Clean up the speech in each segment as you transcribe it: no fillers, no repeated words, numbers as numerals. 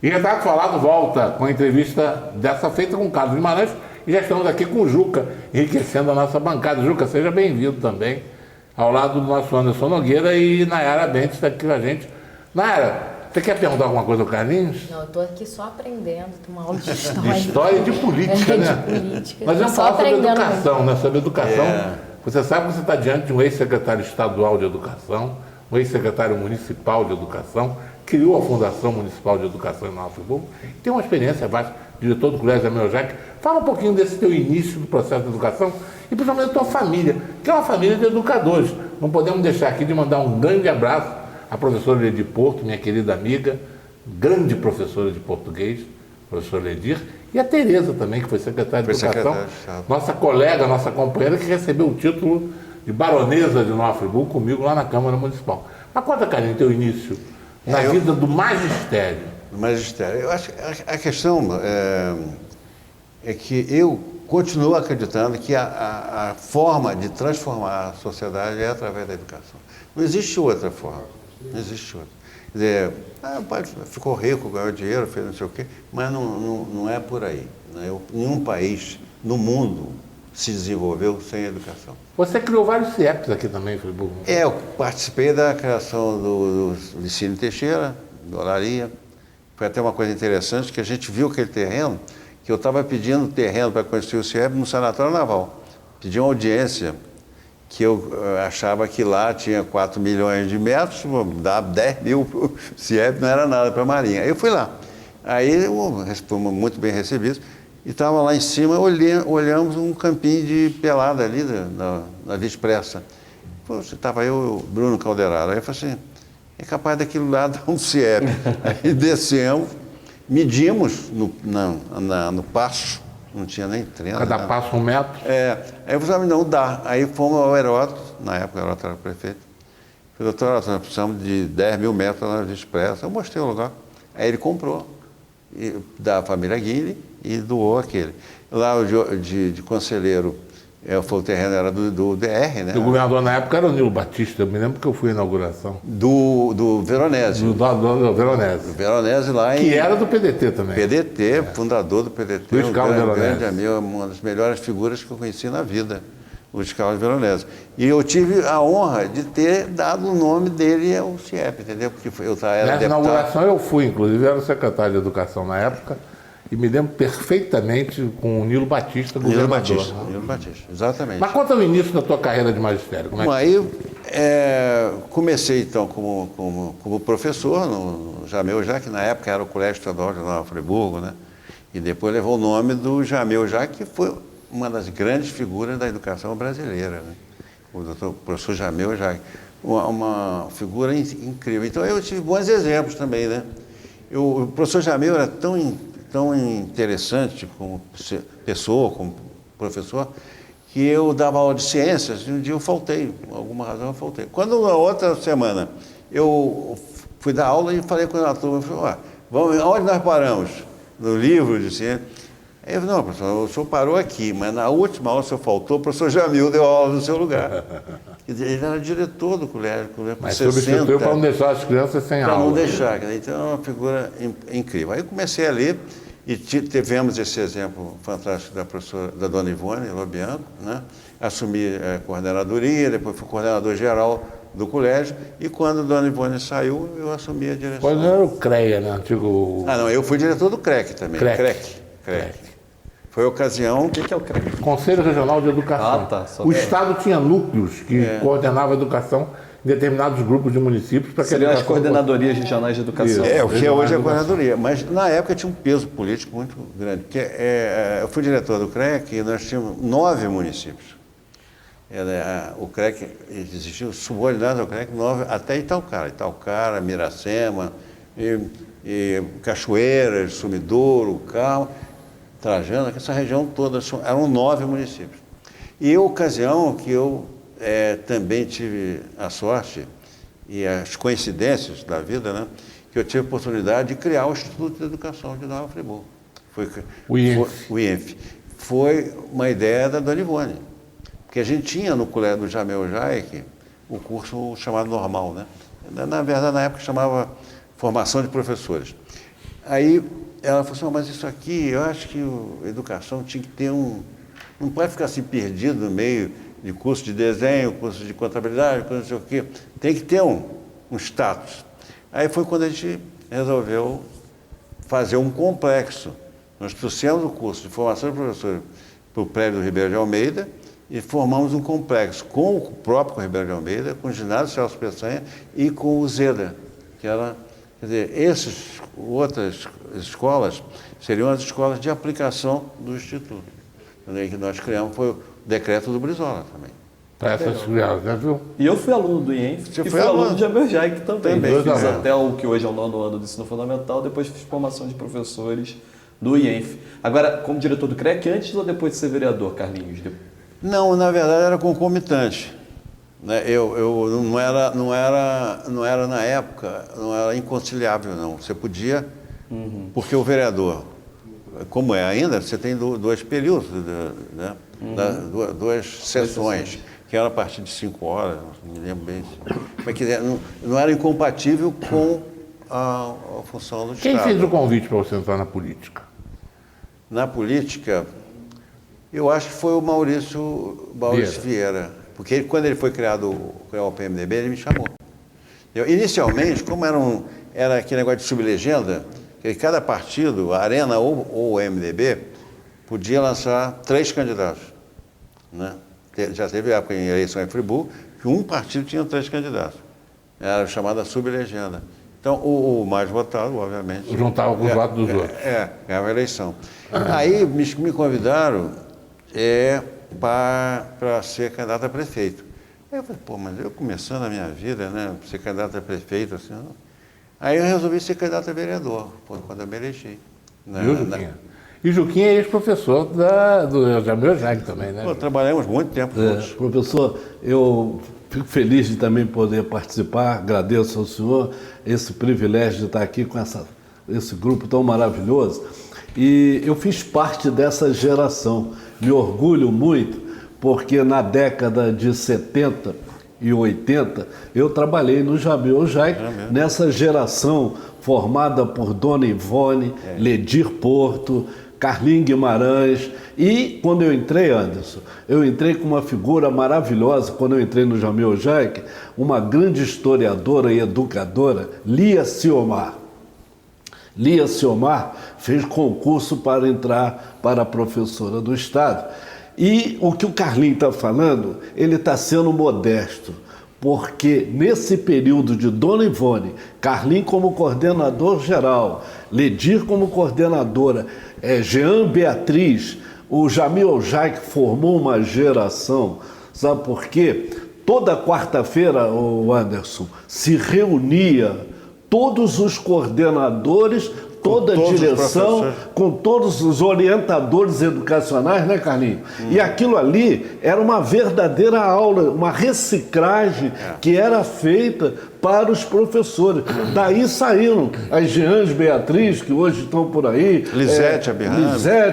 E Retrato Falado volta com a entrevista dessa feita com o Carlos Guimarães e já estamos aqui com o Juca, enriquecendo a nossa bancada. Juca, seja bem-vindo também, ao lado do nosso Anderson Nogueira e Nayara Bentes está aqui com a gente. Nayara, você quer perguntar alguma coisa ao Carlinhos? Não, eu estou aqui só aprendendo, tem uma aula de história. De história e de política, né? De política. Nós vamos falar sobre educação, né? Sobre educação. Você sabe que você está diante de um ex-secretário estadual de educação, um ex-secretário municipal de educação, criou a Fundação Municipal de Educação em Nova Friburgo, tem uma experiência vasta, diretor do Colégio Jamil Jaque. Fala um pouquinho desse teu início do processo de educação e principalmente da tua família, que é uma família de educadores. Não podemos deixar aqui de mandar um grande abraço à professora Ledir Porto, minha querida amiga, grande professora de português, professora Ledir, e a Tereza também, que foi secretária de Educação, nossa colega, nossa companheira, que recebeu o título de baronesa de Nova Friburgo comigo lá na Câmara Municipal. Mas conta, Carlinhos, teu início na vida do magistério. Do magistério. Eu acho que a questão é que eu continuo acreditando que a forma de transformar a sociedade é através da educação. Não existe outra forma. Não existe outra. Quer dizer, o pai ficou rico, ganhou dinheiro, fez não sei o quê, mas não é por aí. Nenhum país no mundo se desenvolveu sem educação. Você criou vários CIEPs aqui também, Friburgo? Eu participei da criação do Licínio Teixeira, do Olaria. Foi até uma coisa interessante, que a gente viu aquele terreno, que eu estava pedindo terreno para construir o CIEP no Sanatório Naval. Pedi uma audiência, que eu achava que lá tinha 4 milhões de metros, dá 10 mil para o CIEP, não era nada para a Marinha. Aí eu fui lá. Aí fomos muito bem recebidos. E estava lá em cima, olhamos um campinho de pelada ali na Via Expressa. Estava eu e o Bruno Calderaro. Aí eu falei assim, é capaz daquilo lá dar um CIEP. Aí descemos, medimos no passo, não tinha nem treino. Cada passo 1 metro? Aí eu falei, não dá. Aí fomos ao Heródoto, na época o Heródoto era prefeito. Falei, doutor, nós precisamos de 10 mil metros na Via Expressa. Eu mostrei o lugar. Aí ele comprou, da família Guilherme, e doou aquele. Lá o de conselheiro, foi o terreno era do DR, né? O governador na época era o Nilo Batista, eu me lembro que eu fui à inauguração. Do Veronese. Do Veronese. Do Veronese lá que era do PDT também. PDT, fundador do PDT. Luiz Carlos grande amigo, uma das melhores figuras que eu conheci na vida, Luiz Carlos Veronese. E eu tive a honra de ter dado o nome dele ao CIEP, entendeu? Porque eu era nessa deputado. Inauguração eu fui, inclusive, era o secretário de Educação na época, e me lembro perfeitamente com o Nilo Batista, governador. Nilo Batista, exatamente. Mas conta o início da tua carreira de magistério. Como é que... Aí comecei então como professor no Jamil Jaque, que na época era o Colégio Estadual de Nova Friburgo, né? E depois levou o nome do Jamil Jaque, que foi uma das grandes figuras da educação brasileira, né? O professor Jamil Jaque, uma figura incrível. Então eu tive bons exemplos também, né? O professor Jamil era tão interessante como pessoa, como professor, que eu dava aula de ciências e um dia eu faltei, por alguma razão eu faltei. Quando na outra semana eu fui dar aula e falei com a turma, falei, onde nós paramos? No livro de ciências. Aí eu falei, não, professor, o senhor parou aqui, mas na última aula o senhor faltou, o professor Jamil deu aula no seu lugar. Ele era diretor do colégio com mas 60. Substituiu para não deixar as crianças sem aula. Para não deixar, então é uma figura incrível. Aí eu comecei a ler, e tivemos esse exemplo fantástico da dona Ivone Lobianco, né? Assumi a coordenadoria, depois fui coordenador geral do colégio, e quando a dona Ivone saiu, eu assumi a direção. Pois não era o CREA, né? Antigo... não, eu fui diretor do CREC também. CREC. Foi a ocasião... O que é o CREC? Conselho Regional de Educação. O Estado tinha núcleos que coordenavam a educação em determinados grupos de municípios. Para seriam as coordenadorias regionais de educação. O que é hoje a coordenadoria. Mas na época tinha um peso político muito grande. Porque, eu fui diretor do CREC e nós tínhamos 9 municípios. O CREC existiu, subordinado ao CREC, 9, até Itaucara, Miracema, e Cachoeiras, Sumidouro, Carmo, Trajano, essa região toda, eram 9 municípios. E a ocasião que eu também tive a sorte e as coincidências da vida, né, que eu tive a oportunidade de criar o Instituto de Educação de Nova Friburgo. O IENF. Foi uma ideia da dona Ivone, porque a gente tinha no colégio do Jamil Jaque o curso chamado normal, né? Na verdade, na época chamava Formação de Professores. Aí ela falou assim, mas isso aqui, eu acho que a educação tinha que ter não pode ficar assim perdido no meio de curso de desenho, curso de contabilidade, curso não sei o quê. Tem que ter um status. Aí foi quando a gente resolveu fazer um complexo. Nós trouxemos o curso de formação de professores para o prédio do Ribeiro de Almeida e formamos um complexo com o próprio Ribeiro de Almeida, com o ginásio Celso Peçanha e com o Zeda, que era, quer dizer, essas outras escolas seriam as escolas de aplicação do Instituto. Que nós criamos foi o decreto do Brizola também. Para essas crianças, viu? E eu fui aluno do IENF Você e foi fui aluno aluno? de Jamil Jaik também. Também, Fiz né? até o que hoje é o 9º ano do ensino fundamental, depois fiz formação de professores do IENF. Agora, como diretor do CREC, antes ou depois de ser vereador, Carlinhos? Não, na verdade era concomitante. Né? Eu não era na época, não era inconciliável não. Você podia, porque o vereador, como é ainda, você tem dois períodos, né? Duas sessões, que era a partir de 5 horas, não me lembro bem. Mas não era incompatível com a função do Quem Estado. fez o convite para você entrar na política? Na política, eu acho que foi o Maurício Vieira. Porque quando ele foi criar o PMDB, ele me chamou. Inicialmente, como era aquele negócio de sublegenda, que cada partido, a Arena ou o MDB, podia lançar 3 candidatos. Né? Já teve época em eleição em Friburgo que um partido tinha 3 candidatos. Era chamada sublegenda. Então, o mais votado, obviamente... Juntava com os votos dos outros. Ganhava a eleição. Aí me convidaram para ser candidato a prefeito. Aí eu falei, mas eu começando a minha vida, né, ser candidato a prefeito, assim... Não. Aí eu resolvi ser candidato a vereador, quando eu me elegi. Viu, Juquinha? E Juquinha é ex-professor do Jamil Jaik também, né? Trabalhamos muito tempo juntos. Professor, eu fico feliz de também poder participar, agradeço ao senhor esse privilégio de estar aqui com esse grupo tão maravilhoso. E eu fiz parte dessa geração, me orgulho muito, porque na década de 70 e 80, eu trabalhei no Jamil Jaik, nessa geração formada por Dona Ivone, Ledir Porto, Carlinhos Guimarães. E quando eu entrei, Anderson, eu entrei com uma figura maravilhosa, quando eu entrei no Jamil Jaik, uma grande historiadora e educadora, Lia Ciomar. Lia Ciomar fez concurso para entrar para professora do Estado. E o que o Carlinhos está falando, ele está sendo modesto, porque nesse período de Dona Ivone, Carlinhos como coordenador geral, Ledir como coordenadora, Jean Beatriz, o Jamil Jaik formou uma geração, sabe por quê? Toda quarta-feira, o Anderson, se reunia todos os coordenadores, toda a direção, com todos os orientadores educacionais, né, Carlinhos? E aquilo ali era uma verdadeira aula, uma reciclagem que era feita para os professores. Daí saíram as Jeans Beatriz, que hoje estão por aí. Lisete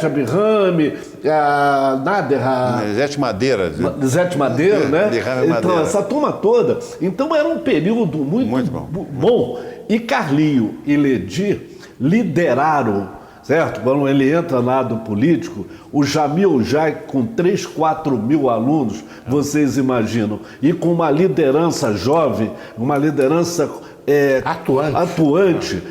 Abirrame, a Nader. Lisete Madeira. Lisete Madeira, né? Então, Madeira. essa turma toda. Então, era um período muito bom. E Carlinhos e Ledir lideraram, certo? Quando ele entra na área do político, o Jamil Jaik com 3, 4 mil alunos, vocês imaginam, e com uma liderança jovem, uma liderança atuante.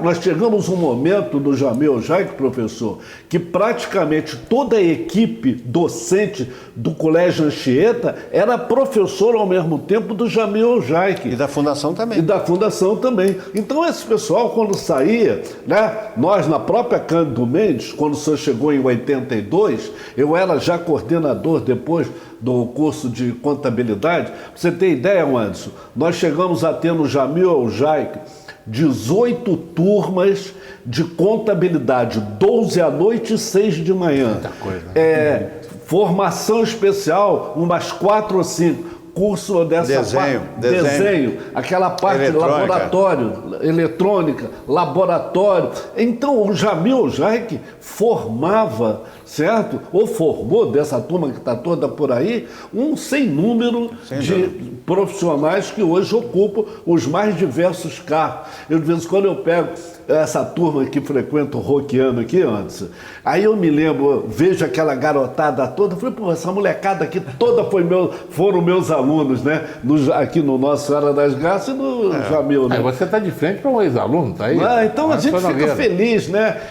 Nós chegamos um momento no Jamil Jaik, professor, que praticamente toda a equipe docente do Colégio Anchieta era professor ao mesmo tempo do Jamil Jaik. E da Fundação também. E da Fundação também. Então esse pessoal, quando saía, né, nós na própria Cândido Mendes, quando o senhor chegou em 82, eu era já coordenador depois do curso de contabilidade. Pra você ter ideia, Anderson, nós chegamos a ter no Jamil Jaik 18 turmas de contabilidade, 12 à noite e 6 de manhã. Muita coisa. Formação especial, umas 4 ou 5. Curso dessa desenho, aquela parte de laboratório, eletrônica, laboratório. Então o Jamil Jaik formava, certo? Ou formou dessa turma que está toda por aí, um sem número de profissionais que hoje ocupam os mais diversos cargos. Eu, de vez em quando, eu pego essa turma que frequenta o Roquiano aqui antes. Aí eu me lembro, vejo aquela garotada toda, falei, pô, essa molecada aqui toda foram meus alunos, né? Aqui no nosso Senhora das Graças e no Jamil, né? Aí você está de frente para um ex-aluno, tá aí? Então a gente fica feliz, né?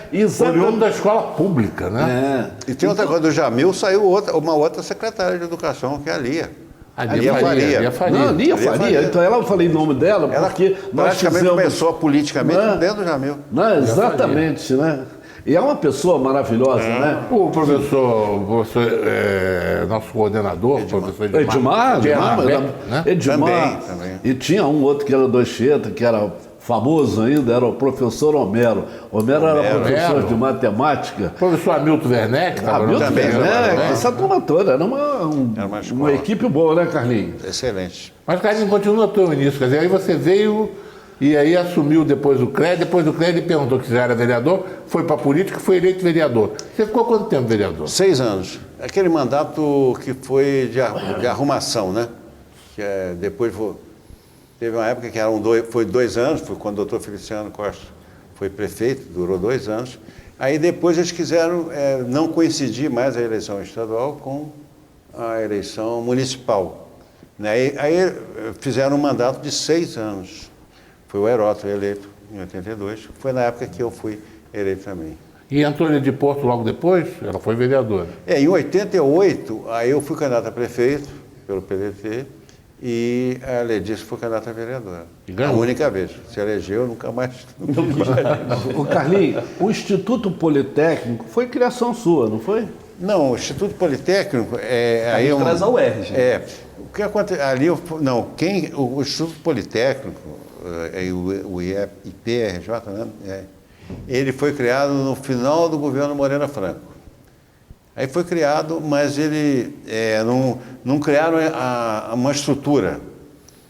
Oriundo da escola pública, né? E tem outra coisa, do Jamil saiu uma outra secretária de educação, que é a Lia. A Lia Faria. Não, Lia Faria. Então eu falei em nome dela, porque nós praticamente fizemos... começou politicamente dentro do Jamil. Não, exatamente, né? E é uma pessoa maravilhosa, né? O professor nosso coordenador, professor Edmar, né? Edmar. Também. E tinha um outro que era do Anchieta, que era famoso ainda, era o professor Homero. Homero era professor de matemática. Professor Hamilton Werneck, que estava no também, essa turma toda, era uma equipe boa, né, Carlinhos? Excelente. Mas, Carlinhos, continua teu início, quer dizer, aí você veio e aí assumiu depois do CREA ele perguntou que já era vereador, foi para a política e foi eleito vereador. Você ficou quanto tempo vereador? 6 anos. Aquele mandato que foi de arrumação, né? Que depois teve uma época que foi 2 anos, foi quando o doutor Feliciano Costa foi prefeito, durou 2 anos. Aí depois eles quiseram não coincidir mais a eleição estadual com a eleição municipal. Né? Aí fizeram um mandato de 6 anos. Foi o Heródoto eleito em 82, foi na época que eu fui eleito também. E Antônia de Porto logo depois, ela foi vereadora. Em 88, aí eu fui candidato a prefeito pelo PDT e a Ledice foi candidata a vereadora. A única vez. Se elegeu, nunca mais. O Carlinhos, o Instituto Politécnico foi criação sua, não foi? Não, o Instituto Politécnico aí traz a UERJ. O que acontece ali, o Instituto Politécnico, o IPRJ, né? Ele foi criado no final do governo Moreira Franco. Aí foi criado, mas ele não criaram uma estrutura.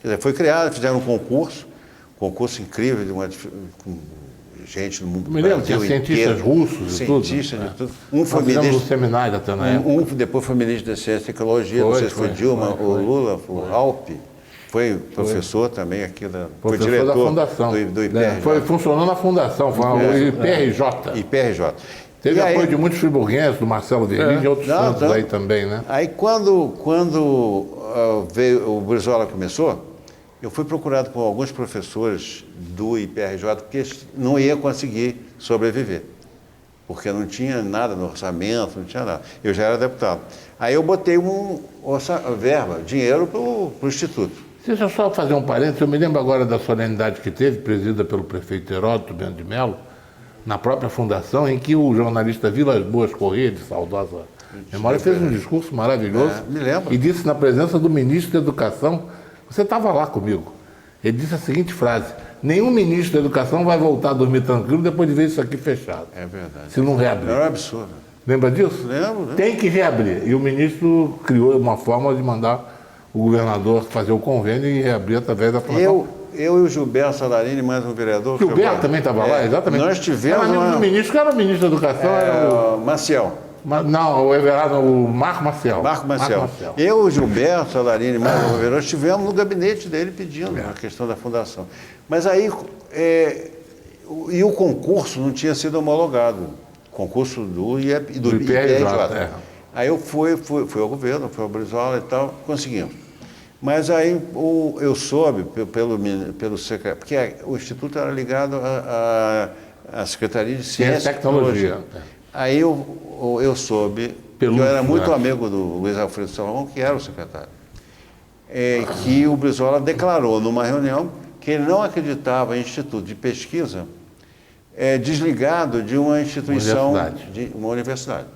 Quer dizer, foi criado, fizeram um concurso incrível com gente do mundo. Me lembro, tinha cientistas russos e tudo. Cientistas de tudo. Um foi ministro ministro do seminário até na época. Depois foi ministro da Ciência e Tecnologia, não sei se foi Dilma, o Lula, o Alpe. Foi professor também aqui, foi diretor da fundação. do IPRJ. Funcionou na fundação, foi o IPRJ. Teve apoio de muitos friburguenses, do Marcelo Verlini e outros tantos aí também, né? Aí quando veio o Brizola começou, eu fui procurado por alguns professores do IPRJ, porque não ia conseguir sobreviver, porque não tinha nada no orçamento, não tinha nada. Eu já era deputado. Aí eu botei verba, dinheiro para o Instituto. Deixa eu só fazer um parênteses, eu me lembro agora da solenidade que teve, presidida pelo prefeito Heródoto Bento de Mello, na própria fundação, em que o jornalista Vilas Boas Corrêa, de saudosa memória, fez um discurso maravilhoso. Me lembro. E disse na presença do ministro da Educação, você estava lá comigo, ele disse a seguinte frase: nenhum ministro da Educação vai voltar a dormir tranquilo depois de ver isso aqui fechado. É verdade. Se não reabrir. Era um absurdo. Lembra disso? Lembro. Tem que reabrir. E o ministro criou uma forma de mandar o governador fazer o convênio e reabrir através da fundação. Eu e o Gilberto Salarini, mais um vereador. Gilberto também estava lá, exatamente. Nós tivemos o ministro, que era o ministro da Educação, era Maciel. Não, o Marco Maciel. Marco Maciel. Eu, o Gilberto Salarini, mais um vereador, estivemos no gabinete dele pedindo a questão da fundação. Mas aí, e o concurso não tinha sido homologado. Concurso do IPRJ. Aí eu fui ao governo, fui ao Brizola e tal, conseguimos. Mas aí eu soube pelo secretário, porque o Instituto era ligado à Secretaria de Ciência e Tecnologia. Aí eu soube, eu era muito amigo do Luiz Alfredo Salomão, que era o secretário, que o Brizola declarou numa reunião que ele não acreditava em instituto de pesquisa desligado de uma instituição, de uma universidade.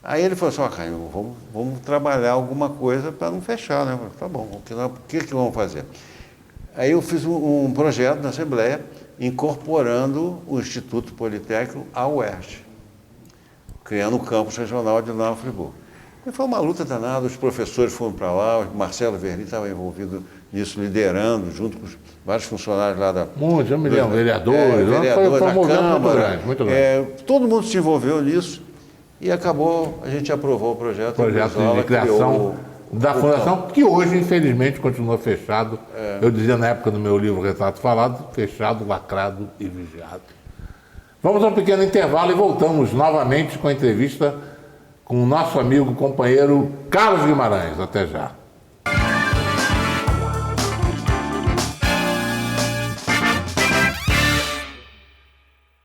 Aí ele falou assim, Caio, vamos trabalhar alguma coisa para não fechar, né? Tá bom, o que vamos fazer? Aí eu fiz um projeto na Assembleia incorporando o Instituto Politécnico à UERJ, criando o campus regional de Nova Friburgo. E foi uma luta danada, os professores foram para lá, o Marcelo Verlini estava envolvido nisso, liderando, junto com vários funcionários lá da... Muitos, eu me lembro, vereadores, foi um movimento muito grande. Todo mundo se envolveu nisso. E acabou, a gente aprovou o projeto de criação da fundação, que hoje, infelizmente, continua fechado. Eu dizia na época do meu livro Retrato Falado, fechado, lacrado e vigiado. Vamos a um pequeno intervalo e voltamos novamente com a entrevista com o nosso amigo, companheiro Carlos Guimarães. Até já.